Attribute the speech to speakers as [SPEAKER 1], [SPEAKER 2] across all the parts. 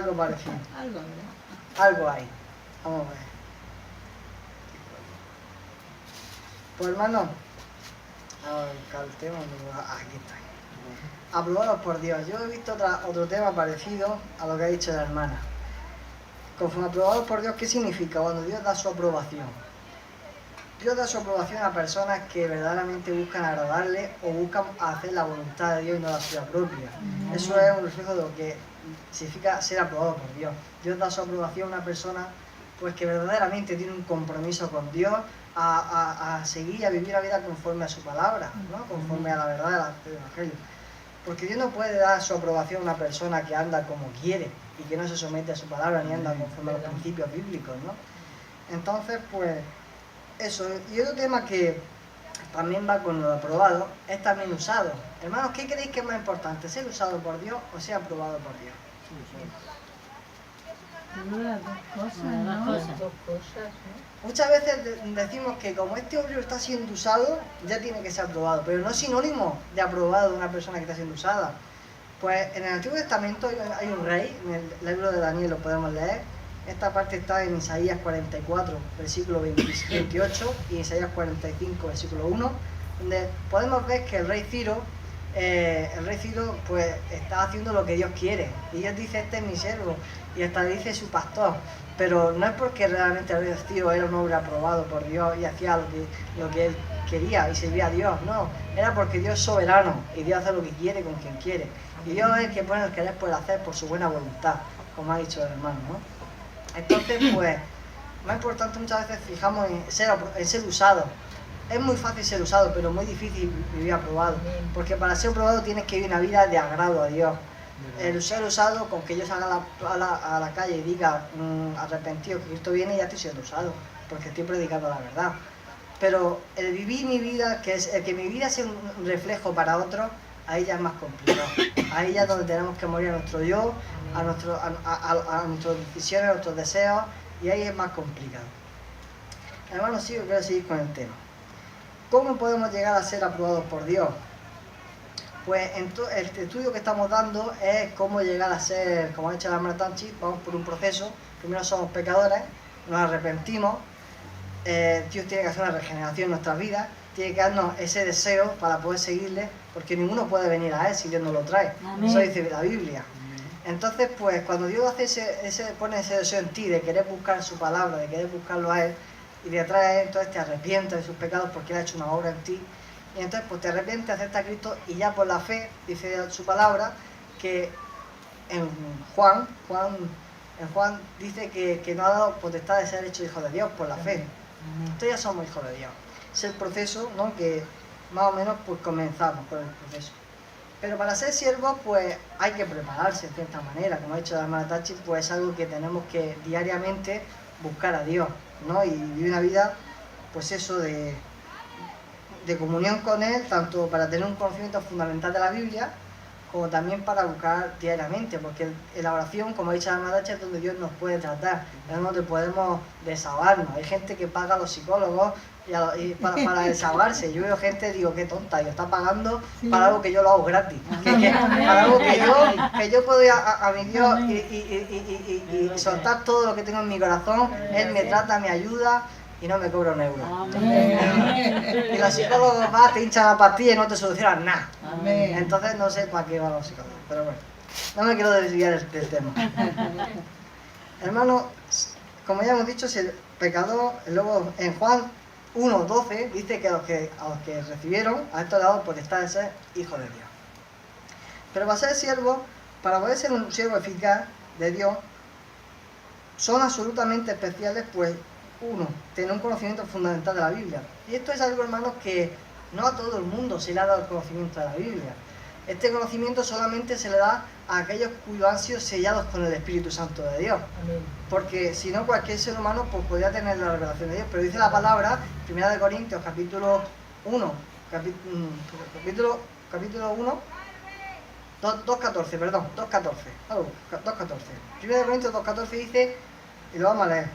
[SPEAKER 1] algo parecido.
[SPEAKER 2] Algo, ¿no?
[SPEAKER 1] Algo hay. Vamos a ver. Pues hermano, a buscar el tema. Aquí está. Aprobados por Dios. Yo he visto otro tema parecido a lo que ha dicho la hermana. Conforme aprobados por Dios, ¿qué significa? Cuando Dios da su aprobación. Dios da su aprobación a personas que verdaderamente buscan agradarle o buscan hacer la voluntad de Dios y no la suya propia. Eso es un reflejo de lo que significa ser aprobado por Dios. Dios da su aprobación a una persona pues que verdaderamente tiene un compromiso con Dios a seguir y a vivir la vida conforme a su palabra, ¿no? Conforme a la verdad del Evangelio. Porque Dios no puede dar su aprobación a una persona que anda como quiere y que no se somete a su palabra ni anda conforme a los principios bíblicos, ¿no? Entonces, pues, eso. Y otro tema que también va con lo aprobado es también usado. Hermanos, ¿qué creéis que es más importante? ¿Ser usado por Dios o ser aprobado por Dios?
[SPEAKER 2] Las dos cosas,
[SPEAKER 3] Las
[SPEAKER 2] ¿no?
[SPEAKER 3] dos cosas, ¿no?
[SPEAKER 1] Muchas veces decimos que como este hombre está siendo usado, ya tiene que ser aprobado, pero no es sinónimo de aprobado de una persona que está siendo usada. Pues en el Antiguo Testamento hay un rey, en el libro de Daniel lo podemos leer. Esta parte está en Isaías 44, versículo 28 y Isaías 45, versículo 1, donde podemos ver que el rey Ciro pues está haciendo lo que Dios quiere. Y Dios dice, este es mi siervo, y hasta dice su pastor. Pero no es porque realmente el rey Ciro era un hombre aprobado por Dios y hacía lo que él quería y servía a Dios, no. Era porque Dios es soberano y Dios hace lo que quiere con quien quiere. Y Dios es el que pone el querer por hacer por su buena voluntad, como ha dicho el hermano, ¿no? Entonces, pues, más importante muchas veces fijamos en ser usado. Es muy fácil ser usado, pero muy difícil vivir aprobado. Porque para ser aprobado tienes que vivir una vida de agrado a Dios. El ser usado, con que yo salga a la calle y diga arrepentido que Cristo viene, ya estoy siendo usado, porque estoy predicando la verdad. Pero el vivir mi vida, el que mi vida sea un reflejo para otros, ahí ya es más complicado. Ahí ya es donde tenemos que morir a nuestro yo, a nuestras decisiones, a nuestros deseos, y ahí es más complicado. Hermanos, sí, yo quiero seguir con el tema. ¿Cómo podemos llegar a ser aprobados por Dios? Pues el estudio que estamos dando es cómo llegar a ser, como ha dicho la hermana Tanchi, vamos por un proceso. Primero somos pecadores, nos arrepentimos, Dios tiene que hacer una regeneración en nuestras vidas, tiene que darnos ese deseo para poder seguirle, porque ninguno puede venir a Él si Dios no lo trae. Amén. Eso dice la Biblia. Entonces, pues cuando Dios hace pone ese deseo en ti de querer buscar su palabra, de querer buscarlo a Él, y de atrás a Él, entonces te arrepientes de sus pecados porque Él ha hecho una obra en ti. Y entonces pues te arrepientes, aceptas a Cristo y ya por la fe, dice su palabra, que en Juan dice que no ha dado potestad de ser hecho hijo de Dios por la fe. Entonces ya somos hijos de Dios. Es el proceso, ¿no?, que más o menos pues comenzamos con el proceso. Pero para ser siervos pues hay que prepararse de cierta manera, como ha dicho la hermana Tachi, pues es algo que tenemos que diariamente buscar a Dios, ¿no? Y vivir una vida, pues eso, de comunión con Él, tanto para tener un conocimiento fundamental de la Biblia, como también para buscar diariamente, porque en la oración, como ha dicho la hermana Tachi, es donde Dios nos puede tratar, es donde podemos desahogarnos. Hay gente que paga a los psicólogos y para desahogarse. Yo veo gente, digo, qué tonta, yo está pagando para algo que yo lo hago gratis, para algo que yo puedo ir a mi Dios y soltar todo lo que tengo en mi corazón. Él me trata, me ayuda y no me cobra un euro. Y los psicólogos te hinchan la pastilla y no te solucionan nada. Entonces no sé para qué van los psicólogos, pero bueno, no me quiero desviar del tema. Hermano, como ya hemos dicho, si el pecador, luego en Juan 1:12 dice que a los que recibieron, a estos dado potestad de ser hijos de Dios. Pero para ser siervo, para poder ser un siervo eficaz de Dios, son absolutamente especiales, pues, uno, tener un conocimiento fundamental de la Biblia. Y esto es algo, hermanos, que no a todo el mundo se le ha dado el conocimiento de la Biblia. Este conocimiento solamente se le da a aquellos cuyos han sido sellados con el Espíritu Santo de Dios. Amén. Porque si no, cualquier ser humano pues podría tener la revelación de Dios. Pero dice la palabra, 1 Corintios, capítulo 1, capítulo 1, 2.14, perdón, 2.14. 1 Corintios 2.14 dice, y lo vamos a leer.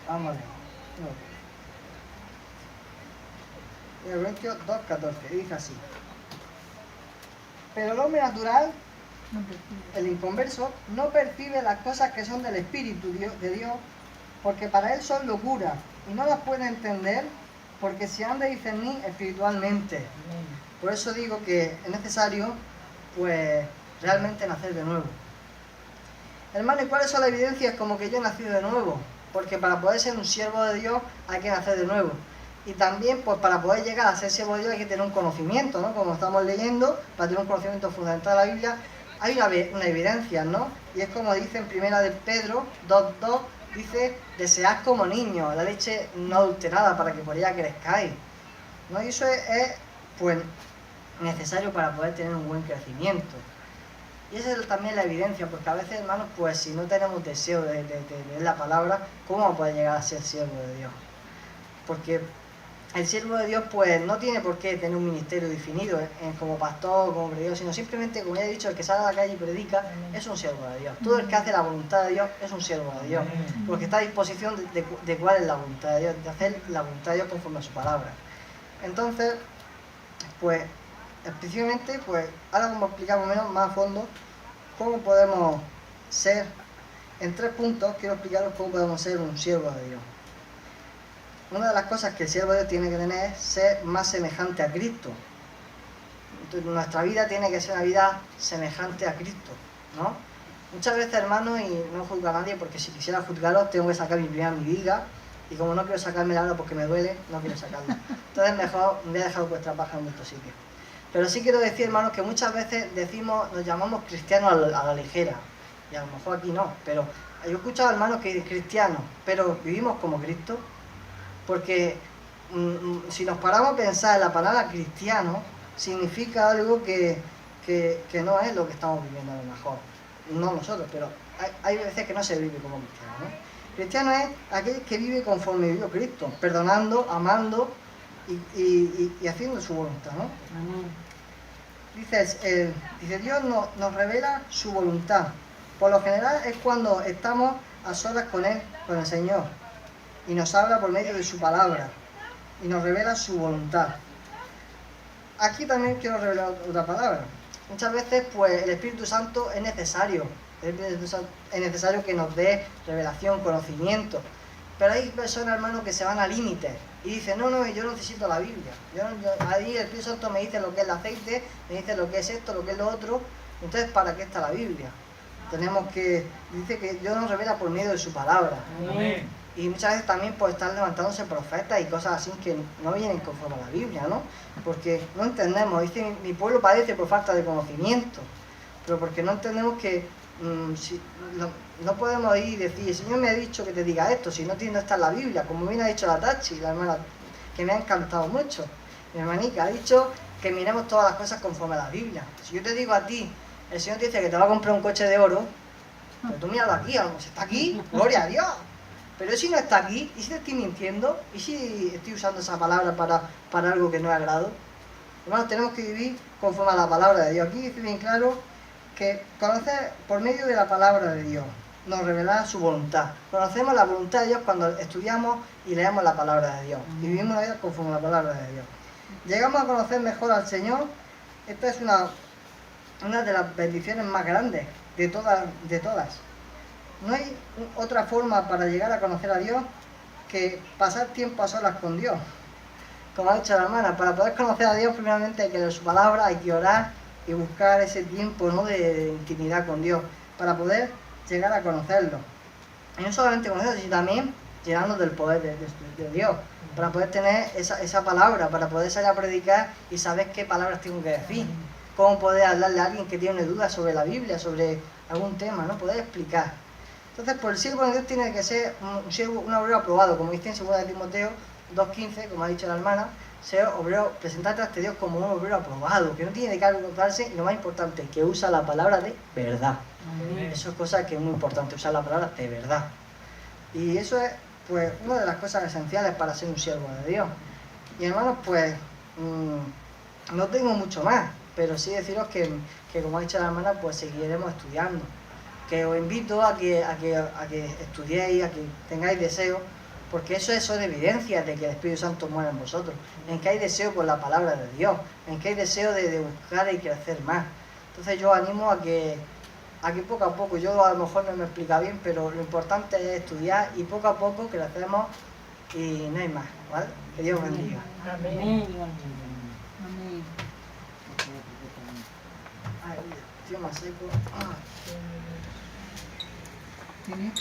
[SPEAKER 1] Vamos a leer. 1 Corintios 2.14, dice así. Pero el hombre natural
[SPEAKER 3] No percibe.
[SPEAKER 2] El inconverso no percibe las cosas que son del Espíritu de Dios, porque para él son locura y no las puede entender porque se han de discernir espiritualmente. Por eso digo que es necesario, pues, realmente nacer de nuevo. Hermano, ¿y cuáles son las evidencias como que yo he nacido de nuevo? Porque para poder ser un siervo de Dios hay que nacer de nuevo. Y también, pues, para poder llegar a ser siervo de Dios hay que tener un conocimiento, ¿no? Como estamos leyendo, para tener un conocimiento fundamental de la Biblia, hay una evidencia, ¿no? Y es como dice en primera de Pedro 2:2, dice, desead como niños la leche no adulterada para que por ella crezcáis, ¿no? Y eso es pues, necesario para poder tener un buen crecimiento. Y esa es también la evidencia, porque a veces, hermanos, pues si no tenemos deseo de leer la palabra, ¿cómo vamos a poder llegar a ser siervo de Dios? Porque el siervo de Dios, pues, no tiene por qué tener un ministerio definido como pastor, como predicador, sino simplemente, como ya he dicho, el que sale a la calle y predica es un siervo de Dios. Todo el que hace la voluntad de Dios es un siervo de Dios, porque está a disposición de cuál es la voluntad de Dios, de hacer la voluntad de Dios conforme a su palabra. Entonces, pues, específicamente, pues, ahora vamos a explicar más a fondo cómo podemos ser, en 3 puntos, quiero explicaros cómo podemos ser un siervo de Dios. Una de las cosas que el siervo de Dios tiene que tener es ser más semejante a Cristo. Entonces, nuestra vida tiene que ser una vida semejante a Cristo, ¿no? Muchas veces, hermanos, y no juzgo a nadie, porque si quisiera juzgaros tengo que sacar mi primera viga, y como no quiero sacármela ahora porque me duele, no quiero sacarla. Entonces mejor me voy a dejar vuestra paja en otro sitio. Pero sí quiero decir, hermanos, que muchas veces nos llamamos cristianos a la ligera, y a lo mejor aquí no, pero yo he escuchado, hermanos, que cristianos, pero vivimos como Cristo. Porque si nos paramos a pensar en la palabra cristiano, significa algo que no es lo que estamos viviendo a lo mejor. No nosotros, pero hay veces que no se vive como cristiano, ¿no? Cristiano es aquel que vive conforme vivió Cristo, perdonando, amando y haciendo su voluntad, ¿no? Dice Dios nos revela su voluntad. Por lo general es cuando estamos a solas con Él, con el Señor, y nos habla por medio de su palabra y nos revela su voluntad. Aquí también quiero revelar otra palabra. Muchas veces, pues, el Espíritu Santo es necesario. Es necesario que nos dé revelación, conocimiento. Pero hay personas, hermanos, que se van a límites y dicen, no, yo no necesito la Biblia. Ahí el Espíritu Santo me dice lo que es el aceite, me dice lo que es esto, lo que es lo otro. Entonces, ¿para qué está la Biblia? Dice que Dios nos revela por medio de su palabra.
[SPEAKER 3] Amén.
[SPEAKER 2] Y muchas veces también pues están levantándose profetas y cosas así que no vienen conforme a la Biblia, ¿no? Porque no entendemos, dice, mi pueblo padece por falta de conocimiento, pero porque no entendemos que no podemos ir y decir, el Señor me ha dicho que te diga esto, si no está en la Biblia, como bien ha dicho la Tachi, la hermana, que me ha encantado mucho. Mi hermanica ha dicho que miremos todas las cosas conforme a la Biblia. Si yo te digo a ti, el Señor te dice que te va a comprar un coche de oro, pero tú míralo aquí, si está aquí, gloria a Dios. Pero si no está aquí, ¿y si te estoy mintiendo? ¿Y si estoy usando esa palabra para algo que no es agrado? Hermanos, tenemos que vivir conforme a la palabra de Dios. Aquí dice bien claro que conocer por medio de la palabra de Dios nos revela su voluntad. Conocemos la voluntad de Dios cuando estudiamos y leemos la palabra de Dios. Y vivimos la vida conforme a la palabra de Dios. Llegamos a conocer mejor al Señor. Esta es una de las bendiciones más grandes de todas. No hay otra forma para llegar a conocer a Dios que pasar tiempo a solas con Dios. Como ha dicho la hermana, para poder conocer a Dios primeramente hay que leer su palabra, hay que orar y buscar ese tiempo, ¿no?, de intimidad con Dios, para poder llegar a conocerlo. Y no solamente conocerlo, sino también llenarnos del poder de Dios, para poder tener esa palabra, para poder salir a predicar y saber qué palabras tengo que decir, cómo poder hablarle a alguien que tiene dudas sobre la Biblia, sobre algún tema, ¿no?, poder explicar. Entonces, pues el siervo de Dios tiene que ser un obrero aprobado, como dice en 2 Timoteo 2:15, como ha dicho la hermana, ser obrero, presentarte ante Dios como un obrero aprobado, que no tiene de qué avergonzarse y lo más importante, que usa la palabra de verdad. Amén. Eso es cosa que es muy importante, usar la palabra de verdad. Y eso es, pues, una de las cosas esenciales para ser un siervo de Dios. Y hermanos, pues, no tengo mucho más, pero sí deciros que como ha dicho la hermana, pues seguiremos estudiando. Que os invito a que estudiéis, a que tengáis deseo, porque eso son evidencias de que el Espíritu Santo muere en vosotros, en que hay deseo por la palabra de Dios, en que hay deseo de buscar y crecer más.
[SPEAKER 1] Entonces yo animo a que poco a poco, yo a lo mejor no me explica bien, pero lo importante es estudiar y poco a poco crecemos y no hay más, ¿vale? Que Dios bendiga.
[SPEAKER 3] Amén.
[SPEAKER 2] Amén.
[SPEAKER 1] Ay, tío, más seco.
[SPEAKER 2] Tienes